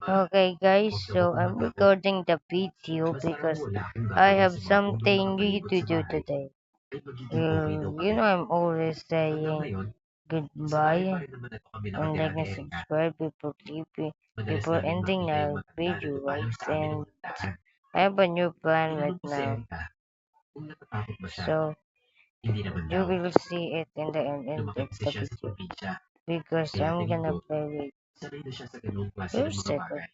Okay guys, so I'm recording the video because I have something new to do today. I'm always saying goodbye and like and subscribe before ending the video, right? And I have a new plan right now. So you will see it in the end of the video because I'm gonna play with first second.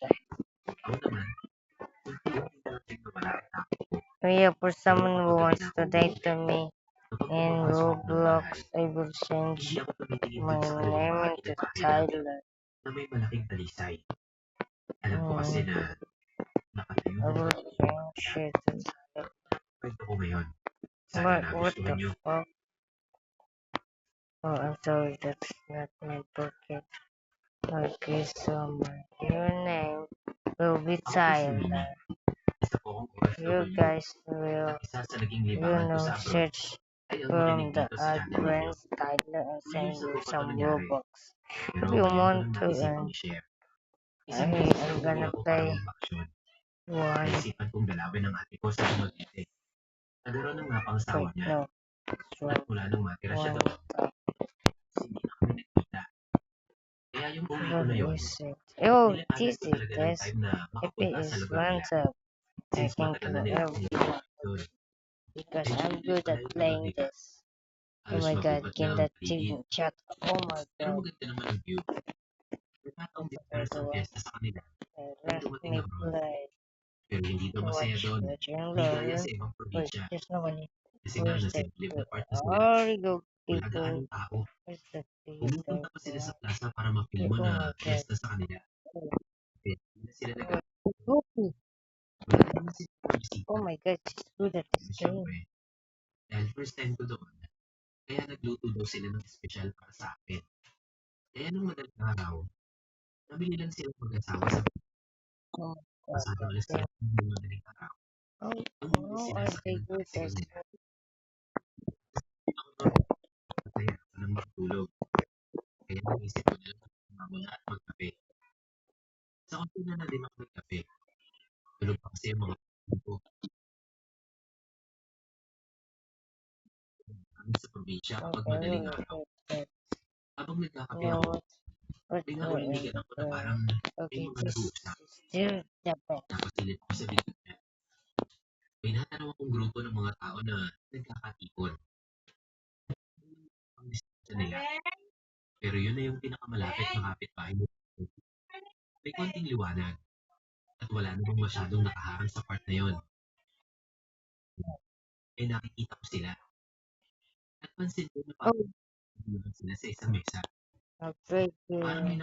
So yeah, for someone who wants to date to me in Roblox, I will change my name into Tyler. I will change it to Tyler. But what the fuck? Oh, I'm sorry, that's not my pocket. Okay, so my new name will be Tyler. You guys will, search from the address Tyler and send you some Robux. If you want to, and I'm gonna play one. Wait, no. This one. One. What is it? Oh, this is this. If it is runs up, I can kill everyone because I'm good at playing this. Oh my god, can that chicken chat? Oh my god. Let me play. Watch and learn. Wait, there's no one. Where's the people? Oh, we go people. Where's the people? Oh my god. Oh, oh my god, she's good at this game. Oh my god. Oh, oh, are they good at okay, really good at no, what okay, this is still the best. Oh, a great game.